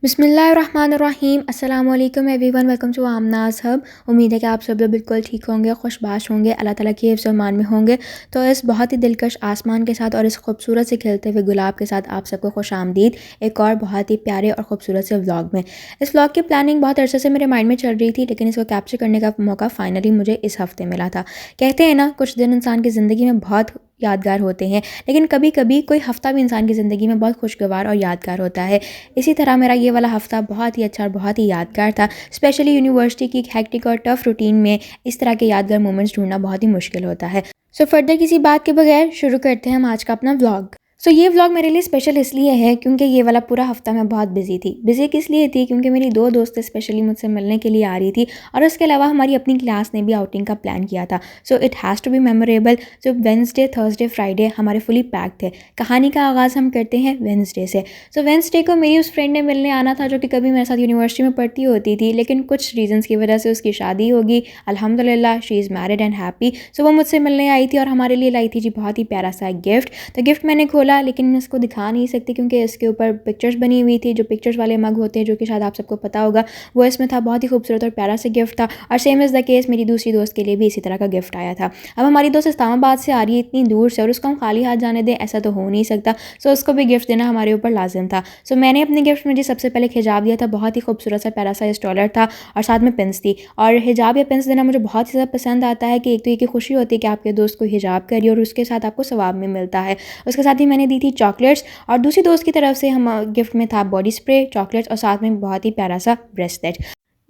बिस्मिल्लाहिर्रहमानिर्रहीम अस्सलाम वालेकुम एवरीवन, वेलकम टू आमनाज़ हब। उम्मीद है कि आप सब लोग बिल्कुल ठीक होंगे, खुशबाश होंगे, अल्लाह ताला की हिफ्ज़ व अमान में होंगे। तो इस बहुत ही दिलकश आसमान के साथ और इस खूबसूरत से खिलते हुए गुलाब के साथ आप सबको खुश आमदीद एक और बहुत ही प्यारे और ख़ूबसूरत से व्लॉग में। इस व्लॉग की प्लानिंग बहुत अरसे से मेरे माइंड में चल रही थी, लेकिन इसको कैप्चर करने का मौका फ़ाइनली मुझे इस हफ़्ते मिला था। कहते हैं ना, कुछ दिन इंसान की ज़िंदगी में बहुत यादगार होते हैं, लेकिन कभी कभी कोई हफ़्ता भी इंसान की ज़िंदगी में बहुत खुशगवार और यादगार होता है। इसी तरह मेरा ये वाला हफ़्ता बहुत ही अच्छा और बहुत ही यादगार था। स्पेशली यूनिवर्सिटी की हेक्टिक और टफ़ रूटीन में इस तरह के यादगार मोमेंट्स ढूंढना बहुत ही मुश्किल होता है। सो फर्दर किसी बात के बगैर शुरू करते हैं हम आज का अपना व्लॉग। ये व्लॉग मेरे लिए स्पेशल इसलिए है क्योंकि ये वाला पूरा हफ्ता मैं बहुत बिजी थी। बिजी किस लिए थी? क्योंकि मेरी दो दोस्तें स्पेशली मुझसे मिलने के लिए आ रही थी, और उसके अलावा हमारी अपनी क्लास ने भी आउटिंग का प्लान किया था। So it has to be memorable. जो वेंसडे, थर्सडे, फ्राइडे हमारे फुली पैक थे। कहानी का आगाज़ हम करते हैं वेंसडे से। वेंसडे को मेरी उस फ्रेंड ने मिलने आना था जो कि कभी मेरे साथ यूनिवर्सिटी में पढ़ती होती थी, लेकिन कुछ रीजंस की वजह से उसकी शादी होगी। अल्हम्दुलिल्लाह she is married and happy. वो मुझसे मिलने आई थी और हमारे लिए लाई थी जी बहुत ही प्यारा सा गिफ्ट। तो गिफ्ट मैंने खोला, लेकिन मैं इसको दिखा नहीं सकती क्योंकि इसके ऊपर पिक्चर्स बनी हुई थी, जो पिक्चर्स वाले मग होते हैं, जो कि शायद आप सबको पता होगा। वो इसमें था, बहुत ही खूबसूरत और प्यारा सा गिफ्ट था। और सेम इज़ द केस मेरी दूसरी दोस्त के लिए भी इसी तरह का गिफ्ट आया था। अब हमारी दोस्त इस्लामाबाद से आ रही है, इतनी दूर से, और उसको हम खाली हाथ जाने दें ऐसा तो हो नहीं सकता। उसको भी गिफ्ट देना हमारे ऊपर लाजिम था। मैंने अपने गिफ्ट में जी सबसे पहले एक हिजाब दिया था, बहुत ही खूबसूरत सा प्यारा सा स्टॉलर था, और साथ में पिन्स थी। और हिजाब या पिन्स देना मुझे बहुत ही ज़्यादा पसंद आता है कि एक तो ये कि खुशी होती है कि आपके दोस्त को हिजाब करिए और उसके साथ आपको सवाब में मिलता है। उसके साथ ही मैंने दी थी चॉकलेट्स, और दूसरी दोस्त की तरफ से हम गिफ्ट में था बॉडी स्प्रे, चॉकलेट्स और साथ में बहुत ही प्यारा सा ब्रेसलेट।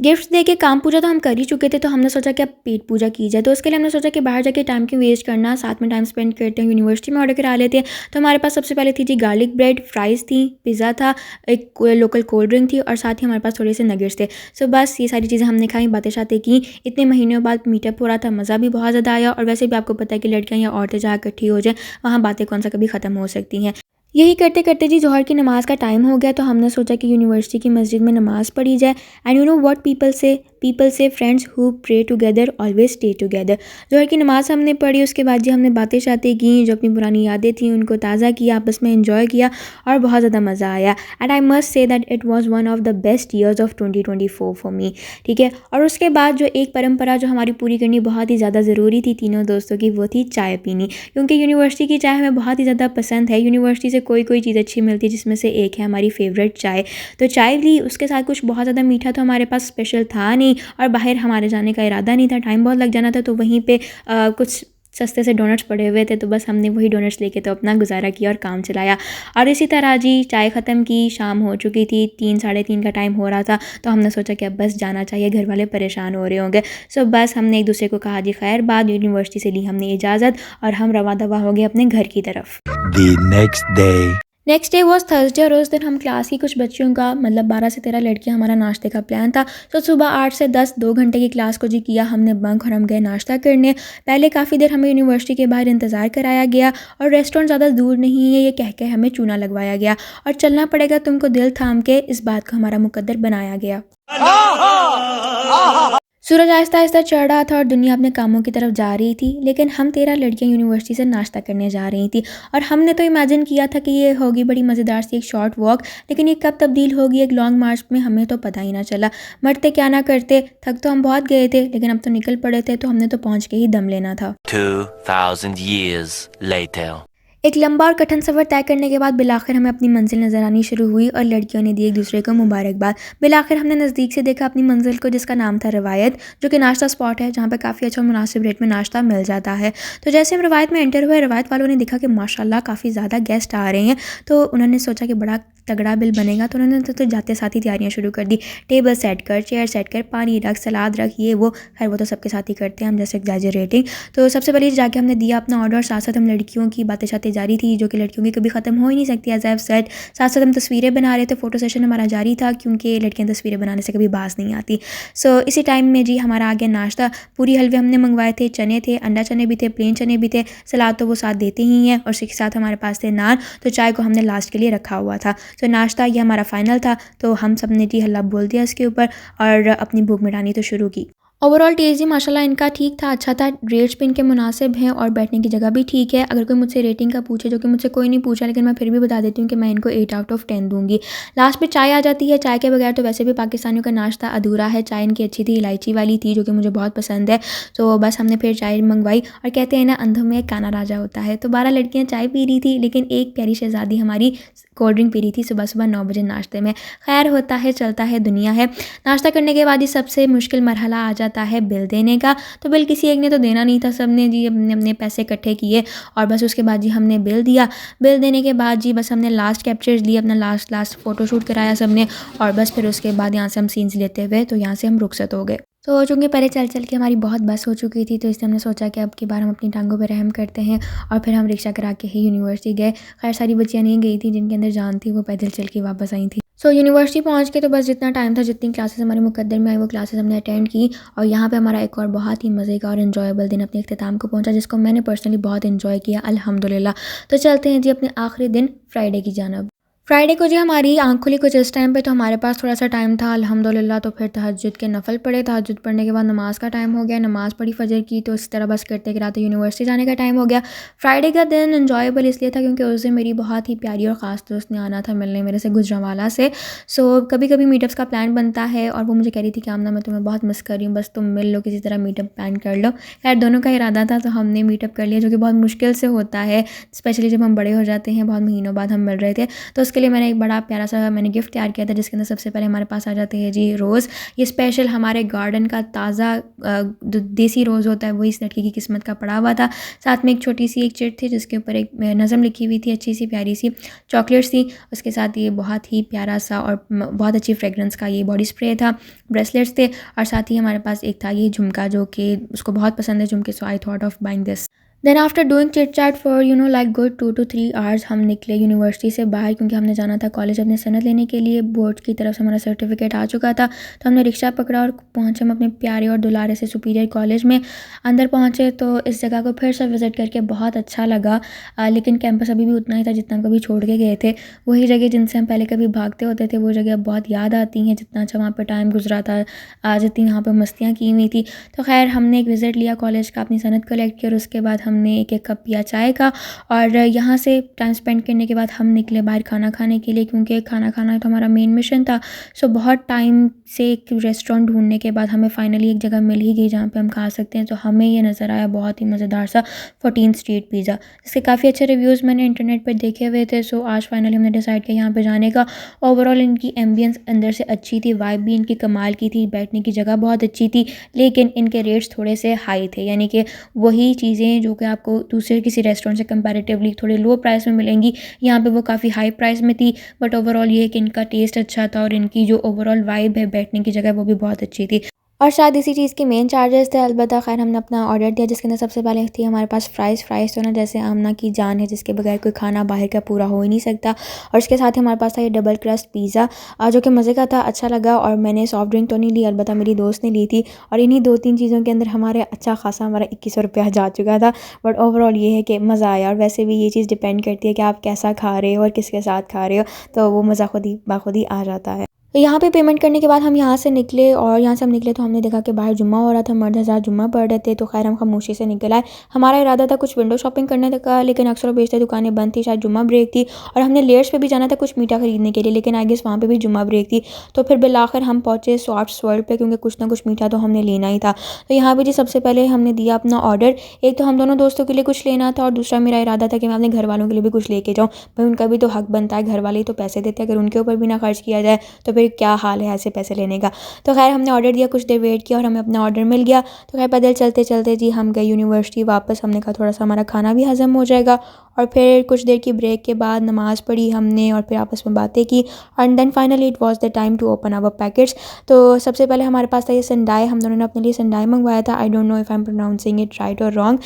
गिफ्ट्स दे के काम पूजा तो हम कर ही चुके थे, तो हमने सोचा कि अब पेट पूजा की जाए। तो उसके लिए हमने सोचा कि बाहर जाके टाइम क्यों वेस्ट करना, साथ में टाइम स्पेंड करते हैं, यूनिवर्सिटी में ऑर्डर करा लेते हैं। तो हमारे पास सबसे पहले थी जी गार्लिक ब्रेड, फ्राइज़ थी, पिज़्ज़ा था, एक लोकल कोल्ड ड्रिंक थी, और साथ ही हमारे पास थोड़े से नगेट्स थे। बस ये सारी चीज़ें हमने खाई, बातें शातें की। इतने महीनों बाद मीटअप हो रहा था, मज़ा भी बहुत ज़्यादा आया। और वैसे भी आपको पता है कि लड़कियाँ या औरतें जहाँ इकट्ठी हो जाए, वहाँ बातें कौन सा कभी ख़त्म हो सकती हैं। यही करते करते जी जोहर की नमाज़ का टाइम हो गया, तो हमने सोचा कि यूनिवर्सिटी की मस्जिद में नमाज़ पढ़ी जाए। And you know what people say friends who pray together always stay together. जोहर की नमाज़ हमने पढ़ी, उसके बाद जी हमने बातें शातें की, जो अपनी पुरानी यादें थी उनको ताज़ा किया, आपस में एंजॉय किया, और बहुत ज़्यादा मज़ा आया। And I must say that it was one of the best years of 2024 for me. ठीक है। और उसके बाद जो एक परंपरा जो हमारी पूरी करनी बहुत ही ज़्यादा ज़रूरी थी तीनों दोस्तों की, वो थी चाय पीनी। क्योंकि यूनिवर्सिटी की चाय हमें बहुत ही ज़्यादा पसंद है। यूनिवर्सिटी से कोई कोई चीज़ अच्छी मिलती है, जिसमें से एक है हमारी फेवरेट चाय। तो चाय ली, उसके साथ कुछ बहुत ज़्यादा मीठा तो हमारे पास स्पेशल था नहीं, और बाहर हमारे जाने का इरादा नहीं था, टाइम बहुत लग जाना था। तो वहीं पे कुछ सस्ते से डोनट्स पड़े हुए थे, तो बस हमने वही डोनट्स लेके तो अपना गुजारा किया और काम चलाया। और इसी तरह जी चाय ख़त्म की, शाम हो चुकी थी, 3 साढ़े 3 का टाइम हो रहा था। तो हमने सोचा कि अब बस जाना चाहिए, घर वाले परेशान हो रहे होंगे। बस हमने एक दूसरे को कहा जी खैर बाद, यूनिवर्सिटी से ली हमने इजाज़त, और हम रवा दवा हो गए अपने घर की तरफ। नेक्स्ट डे वॉज थर्सडे, और उस दिन हम क्लास की कुछ बच्चियों का, मतलब 12 से 13 लड़कियां, हमारा नाश्ते का प्लान था। सुबह 8 से 10 2 घंटे की क्लास को जी किया हमने बंक, और हम गए नाश्ता करने। पहले काफ़ी देर हमें यूनिवर्सिटी के बाहर इंतज़ार कराया गया, और रेस्टोरेंट ज़्यादा दूर नहीं है ये कह के हमें चूना लगवाया गया, और चलना पड़ेगा तुमको दिल थाम के, इस बात को हमारा मुकद्दर बनाया गया। सूरज आहिस्ता आहिस्ता चढ़ रहा था और दुनिया अपने कामों की तरफ जा रही थी, लेकिन हम 13 लड़कियां यूनिवर्सिटी से नाश्ता करने जा रही थी। और हमने तो इमेजिन किया था कि ये होगी बड़ी मज़ेदार सी एक शॉर्ट वॉक, लेकिन ये कब तब्दील होगी एक लॉन्ग मार्च में हमें तो पता ही ना चला। मरते क्या ना करते, थक तो हम बहुत गए थे, लेकिन अब तो निकल पड़े थे, तो हमने तो पहुँच के ही दम लेना था। 2000 years later. एक लंबा और कठिन सफ़र तय करने के बाद बिलाखिर हमें अपनी मंजिल नज़र आनी शुरू हुई, और लड़कियों ने दी एक दूसरे को मुबारकबाद। बिलाखिर हमने नज़दीक से देखा अपनी मंजिल को, जिसका नाम था रवायत, जो कि नाश्ता स्पॉट है जहाँ पे काफ़ी अच्छा मुनासिब रेट में नाश्ता मिल जाता है। तो जैसे हम रवायत में एंटर हुए, रवायत वालों ने देखा कि माशाल्लाह काफ़ी ज़्यादा गेस्ट आ रहे हैं, तो उन्होंने सोचा कि बड़ा तगड़ा बिल बनेगा। तो उन्होंने तो जाते साथ ही तैयारियां शुरू कर दी, टेबल सेट कर, चेयर सेट कर, पानी रख, सलाद रख, ये वो। खैर वो तो सबके साथ ही करते हैं हम, जैसे एग्जैजरेटिंग। तो सबसे पहले जाके हमने दिया अपना ऑर्डर, साथ साथ हम लड़कियों की बातें शातें जारी थी, जो कि लड़कियों की कभी ख़त्म हो ही नहीं सकती, एज आई हैव सेड। साथ साथ हम तस्वीरें बना रहे थे, फ़ोटो सेशन हमारा जारी था, क्योंकि लड़कियाँ तस्वीरें बनाने से कभी बाज नहीं आती। इसी टाइम में जी हमारा आ गया नाश्ता। पूरी हलवे हमने मंगवाए थे, चने थे, अंडा चने भी थे, प्लेन चने भी थे, सलाद तो वो साथ देते ही हैं, और उसके साथ हमारे पास थे नान। तो चाय को हमने लास्ट के लिए रखा हुआ था। नाश्ता ये हमारा फाइनल था, तो हम सब ने जी हल्ला बोल दिया इसके ऊपर, और अपनी भूख मिटानी तो शुरू की। ओवरऑल टेस्ट भी माशाल्लाह इनका ठीक था, अच्छा था, रेट्स भी इनके मुनासिब हैं और बैठने की जगह भी ठीक है। अगर कोई मुझसे रेटिंग का पूछे, जो कि मुझसे कोई नहीं पूछा, लेकिन मैं फिर भी बता देती हूँ कि मैं इनको 8 आउट ऑफ 10 दूँगी। लास्ट में चाय आ जाती है, चाय के बगैर तो वैसे भी पाकिस्तानियों का नाश्ता अधूरा है। चाय इनकी अच्छी थी, इलायची वाली थी, जो कि मुझे बहुत पसंद है। तो बस हमने फिर चाय मंगवाई और कहते हैं ना, अंधों में एक काना राजा होता है। तो 12 लड़कियाँ चाय पी रही थी, लेकिन एक प्यारी शहज़ादी हमारी कोल्ड ड्रिंक पी रही थी सुबह-सुबह 9 बजे नाश्ते में। खैर होता है, चलता है, दुनिया है। नाश्ता करने के बाद ही सबसे मुश्किल मरहला आ जाता है बिल देने का। तो बिल किसी एक ने तो देना नहीं था, सब ने जी अपने पैसे इकट्ठे किए और बस उसके बाद जी हमने बिल दिया। बिल देने के बाद जी बस हमने लास्ट कैप्चर्स लिए, अपना लास्ट फ़ोटोशूट कराया सबने और बस फिर उसके बाद यहाँ से हम सीन्स लेते हुए तो यहाँ से हम रुखसत हो गए। तो चूँकि पहले चल के हमारी बहुत बस हो चुकी थी, तो इसलिए हमने सोचा कि अब की बार हम अपनी टांगों पे रहम करते हैं और फिर हम रिक्शा करा के ही यूनिवर्सिटी गए। खैर सारी बच्चियाँ नहीं गई थी, जिनके अंदर जान थी वो पैदल चल के वापस आई थी। सो यूनिवर्सिटी पहुँच के तो बस जितना टाइम था, जितनी क्लासेस हमारे मुकद्दर में आई, वो क्लासेस हमने अटेंड की और यहाँ पे हमारा एक और बहुत ही मज़े का और एन्जॉयबल दिन अपने इख्तिताम को पहुँचा, जिसको मैंने पर्सनली बहुत एन्जॉय किया, अल्हम्दुलिल्लाह। तो चलते हैं जी अपने आखिरी दिन फ्राइडे की जानब। फ्राइडे को जी हमारी आँख खुली कुछ इस टाइम पे, तो हमारे पास थोड़ा सा टाइम था अल्हम्दुलिल्लाह। तो फिर तहज्जुद के नफ़ल पढ़े, तहज्जुद पढ़ने के बाद नमाज़ का टाइम हो गया, नमाज़ पढ़ी फ़जर की, तो इस तरह बस करते कराते यूनिवर्सिटी जाने का टाइम हो गया। फ्राइडे का दिन एन्जॉयबल इसलिए था क्योंकि उस दिन मेरी बहुत ही प्यारी और ख़ास दोस्त ने आना था मिलने मेरे से गुजरांवाला से। सो कभी कभी मीटअप्स का प्लान बनता है और वो मुझे कह रही थी कि आमना मैं तुम्हें बहुत मिस कर रही हूँ, बस तुम मिल लो, किसी तरह मीटअप प्लान कर लो। खैर दोनों का इरादा था, तो हमने मीटअप कर लिया, जो कि बहुत मुश्किल से होता है, स्पेशली जब हम बड़े हो जाते हैं। बहुत महीनों बाद हम मिल रहे थे, तो उसके लिए मैंने एक बड़ा प्यारा सा गिफ्ट तैयार किया था, जिसके अंदर सबसे पहले हमारे पास आ जाते हैं जी रोज़। ये स्पेशल हमारे गार्डन का ताज़ा देसी रोज़ होता है, वही इस लड़की की किस्मत का पड़ा हुआ था। साथ में एक छोटी सी एक चिट थी, जिसके ऊपर एक नज़म लिखी हुई थी, अच्छी सी प्यारी सी चॉकलेट्स थी। उसके साथ ये बहुत ही प्यारा सा और बहुत अच्छी फ्रेगरेंस का ये बॉडी स्प्रे था, ब्रेसलेट्स थे और साथ ही हमारे पास एक था ये झुमका, जो कि उसको बहुत पसंद है झुमके। So I thought of buying this. Then after doing chit chat for like good 2 to 3 hours हम निकले यूनिवर्सिटी से बाहर, क्योंकि हमने जाना था कॉलेज अपने सनद लेने के लिए। बोर्ड की तरफ से हमारा सर्टिफिकेट आ चुका था, तो हमने रिक्शा पकड़ा और पहुँचे हम अपने प्यारे और दुलारे से सुपीरियर कॉलेज में। अंदर पहुँचे तो इस जगह को फिर से विज़िट करके बहुत अच्छा लगा, लेकिन कैंपस अभी भी उतना ही था जितना कभी छोड़ के गए थे। वही जगह जिनसे हम पहले कभी भागते होते थे, वो जगह अब बहुत याद आती हैं, जितना अच्छा वहाँ पर टाइम गुजरा था, जितनी वहाँ पर मस्तियाँ की हुई थी। तो खैर हमने एक विज़िट लिया कॉलेज का, अपनी सनद कलेक्ट किया और उसके बाद हमने एक कप पिया चाय का और यहाँ से टाइम स्पेंड करने के बाद हम निकले बाहर खाना खाने के लिए, क्योंकि खाना खाना तो हमारा मेन मिशन था। सो बहुत टाइम से एक रेस्टोरेंट ढूंढने के बाद हमें फाइनली एक जगह मिल ही गई जहाँ पे हम खा सकते हैं। तो हमें ये नज़र आया बहुत ही मज़ेदार सा 14 स्ट्रीट पिज़्ज़ा, जिसके काफ़ी अच्छे रिव्यूज़ मैंने इंटरनेट पर देखे हुए थे। सो आज फाइनली हमने डिसाइड किया यहाँ पर जाने का। ओवरऑल इनकी एम्बियंस अंदर से अच्छी थी, वाइब भी इनकी कमाल की थी, बैठने की जगह बहुत अच्छी थी, लेकिन इनके रेट्स थोड़े से हाई थे, यानी कि वही चीज़ें जो कि आपको दूसरे किसी रेस्टोरेंट से कंपैरेटिवली थोड़े लो प्राइस में मिलेंगी, यहाँ पे वो काफ़ी हाई प्राइस में थी। बट ओवरऑल ये है कि इनका टेस्ट अच्छा था और इनकी जो ओवरऑल वाइब है बैठने की जगह, वो भी बहुत अच्छी थी। और शायद इसी चीज़ के मेन चार्जेस थे। अलबत्ता खैर हमने अपना ऑर्डर दिया, जिसके अंदर सबसे पहले थी हमारे पास फ़्राइज़ तो ना जैसे आमना की जान है, जिसके बगैर कोई खाना बाहर का पूरा हो ही नहीं सकता। और उसके साथ ही हमारे पास था ये डबल क्रस्ट पिज़्ज़ा, जो कि मज़े का था, अच्छा लगा। और मैंने सॉफ्ट ड्रिंक तो नहीं ली, अलबत्ता मेरी दोस्त ने ली थी। और इन्हीं 2-3 चीज़ों के अंदर हमारे अच्छा खासा हमारा 2100 रुपया जा चुका था। बट ओवरऑल ये है कि मज़ा आया। और वैसे भी ये चीज़ डिपेंड करती है कि आप कैसा खा रहे हो और किसके साथ खा रहे हो, तो वो मज़ा खुद ही बाखुद ही आ जाता है। तो यहाँ पे पेमेंट करने के बाद हम यहाँ से निकले और यहाँ से हम निकले तो हमने देखा कि बाहर जुम्मा हो रहा था, मर्द हज़रात जुम्मा पढ़ रहे थे। तो खैर हम खामोशी से निकल आए। हमारा इरादा था कुछ विंडो शॉपिंग करने का, लेकिन अक्सर और बेशतर दुकानें बंद थी, शायद जुम्मा ब्रेक थी। और हमने लेयर्स पे भी जाना था कुछ मीठा खरीदने के लिए, लेकिन आई गेस वहाँ पे भी जुम्मा ब्रेक थी। तो फिर बिलाखिर हम पहुँचे सॉफ्ट्स वर्ल्ड पे, क्योंकि कुछ ना कुछ मीठा तो हमने लेना ही था। तो यहाँ पर जी सबसे पहले हमने दिया अपना ऑर्डर। एक तो हम दोनों दोस्तों के लिए कुछ लेना था और दूसरा मेरा इरादा था कि मैं अपने घर वालों के लिए भी कुछ लेके जाऊँ। भाई उनका भी तो हक बनता है, घर वाले ही तो पैसे देते हैं, अगर उनके ऊपर भी ना खर्च किया जाए तो फिर क्या हाल है ऐसे पैसे लेने का। तो खैर हमने ऑर्डर दिया, कुछ देर वेट किया और हमें अपना ऑर्डर मिल गया। तो खैर पैदल चलते चलते जी हम गए यूनिवर्सिटी वापस। हमने कहा थोड़ा सा हमारा खाना भी हज़म हो जाएगा। और फिर कुछ देर की ब्रेक के बाद नमाज़ पढ़ी हमने और फिर आपस में बातें की। And then finally it was the time to open our packets. तो सबसे पहले हमारे पास था ये संडाई। हम दोनों ने अपने लिए संडाई मंगवाया था। आई don't know if I am pronouncing it right और रॉन्ग,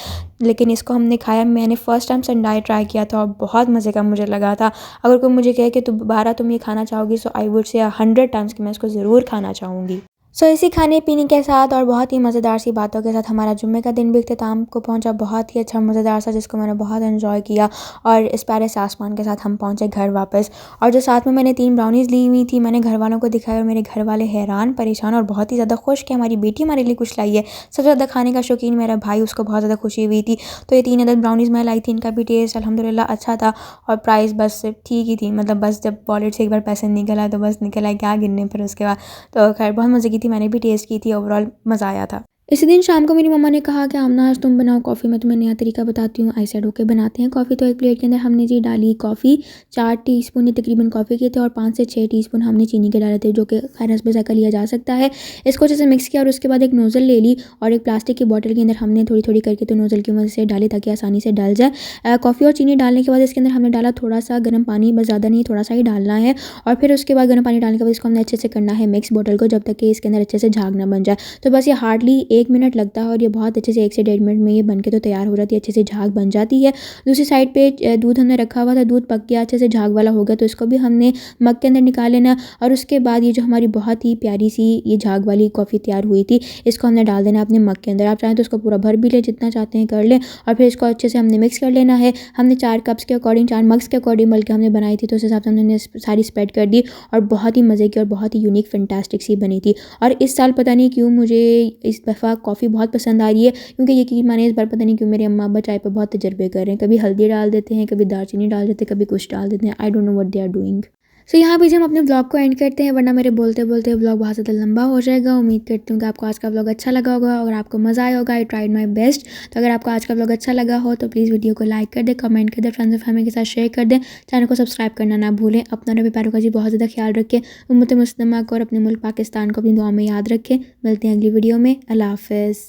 लेकिन इसको हमने खाया। मैंने फ़र्स्ट टाइम संडाई ट्राई किया था और बहुत मज़े का मुझे लगा था। अगर कोई मुझे कहे कि दोबारा तुम ये खाना चाहोगी, सो आई वुड से 100 टाइम्स कि मैं इसको ज़रूर खाना चाहूँगी। सो इसी खाने पीने के साथ और बहुत ही मज़ेदार सी बातों के साथ हमारा जुम्मे का दिन भी इख्तिताम को पहुंचा। बहुत ही अच्छा मज़ेदार सा जिसको मैंने बहुत एंजॉय किया और इस प्यारे से आसमान के साथ हम पहुंचे घर वापस। और जो साथ में मैंने 3 ब्राउनीज़ ली हुई थी मैंने घर वालों को दिखाया और मेरे घर वाले हैरान परेशान और बहुत ही ज़्यादा खुश कि हमारी बेटी हमारे लिए कुछ लाई है। सबसे ज़्यादा खाने का शौकीन मेरा भाई, उसको बहुत ज़्यादा खुशी हुई थी। तो ये 3 अदद ब्राउनीज़ मैं लाई थी, इनका भी टेस्ट अल्हम्दुलिल्लाह अच्छा था और प्राइस बस ठीक ही थी। मतलब बस जब वॉलेट से एक बार पैसे निकल आए तो बस निकल आए, क्या गिनने फिर उसके बाद। तो खैर बहुत मज़े की थी, मैंने भी टेस्ट की थी, ओवरऑल मज़ा आया था। इसी दिन शाम को मेरी मम्मा ने कहा कि आमना आज तुम बनाओ कॉफ़ी, मैं तुम्हें नया तरीका बताती हूँ, आई सेड ओके बनाते हैं कॉफ़ी। तो एक प्लेट के अंदर हमने जी डाली कॉफ़ी, 4 टीस्पून तकरीबन कॉफ़ी के थे और 5 से 6 टीस्पून हमने चीनी के डाले थे, जो कि खैर हस्बे ज़ायक़ा लिया जा सकता है। इसको अच्छे से मिक्स किया और उसके बाद एक नोज़ल ले ली और एक प्लास्टिक की बॉटल के अंदर हमने थोड़ी थोड़ी करके तो नोज़ल की मदद से डाली ताकि आसानी से डल जाए। कॉफ़ी और चीनी डालने के बाद इसके अंदर हमने डाला थोड़ा सा गर्म पानी, बस ज़्यादा नहीं, थोड़ा सा ही डालना है। और फिर उसके बाद गर्म पानी डालने के बाद इसको हमने अच्छे से करना है मिक्स बॉटल को, जब तक कि इसके अंदर अच्छे से झाग ना बन जाए। तो बस ये हार्डली 1 मिनट लगता है और ये बहुत अच्छे से 1 से 1.5 मिनट में ये बन के तो तैयार हो जाती है, अच्छे से झाग बन जाती है। दूसरी साइड पे दूध हमने रखा हुआ था, दूध पक गया, अच्छे से झाग वाला हो गया, तो इसको भी हमने मग के अंदर निकाल लेना। और उसके बाद ये जो हमारी बहुत ही प्यारी सी ये झाग वाली कॉफ़ी तैयार हुई थी, इसको हमने डाल देना अपने मग के अंदर। आप चाहें तो इसको पूरा भर भी लें, जितना चाहते हैं कर लें। और फिर इसको अच्छे से हमने मिक्स कर लेना है। हमने 4 कप्स के अकॉर्डिंग, 4 मग्स के अकॉर्डिंग बल्कि हमने बनाई थी, तो उस हिसाब से हमने सारी स्प्रेड कर दी और बहुत ही मज़े की और बहुत ही यूनिक फैंटास्टिक सी बनी थी। और इस साल पता नहीं क्यों मुझे इस दफ़ा कॉफ़ी बहुत पसंद आ रही है, क्योंकि यकीन माने इस बार पता नहीं क्यों मेरे अम्मा अब्बा चाय पे बहुत तजर्बे कर रहे हैं। कभी हल्दी डाल देते हैं, कभी दालचीनी डाल देते हैं, कभी कुछ डाल देते हैं। I don't know what they are doing. So यहाँ पे हम अपने ब्लॉग को एंड करते हैं, वरना मेरे बोलते बोलते ब्लॉग बहुत ज़्यादा लंबा हो जाएगा। उम्मीद करती हूँ कि आपको आज का ब्लॉग अच्छा लगा होगा और आपको मज़ा आया होगा। I tried my best. तो अगर आपको आज का ब्लॉग अच्छा लगा हो तो प्लीज़ वीडियो को लाइक कर दें, कमेंट कर दें, फ्रेंड्स और फैमिली के साथ शेयर कर दें, चैनल को सब्सक्राइब करना ना भूलें। अपना और अपने प्यारों का जी बहुत ज़्यादा ख्याल रखें। उम्मत मुस्लिमा को और अपने मुल्क पाकिस्तान को अपनी दुआ में याद रखें। मिलते हैं अगली वीडियो में। अल्लाह हाफ़िज़।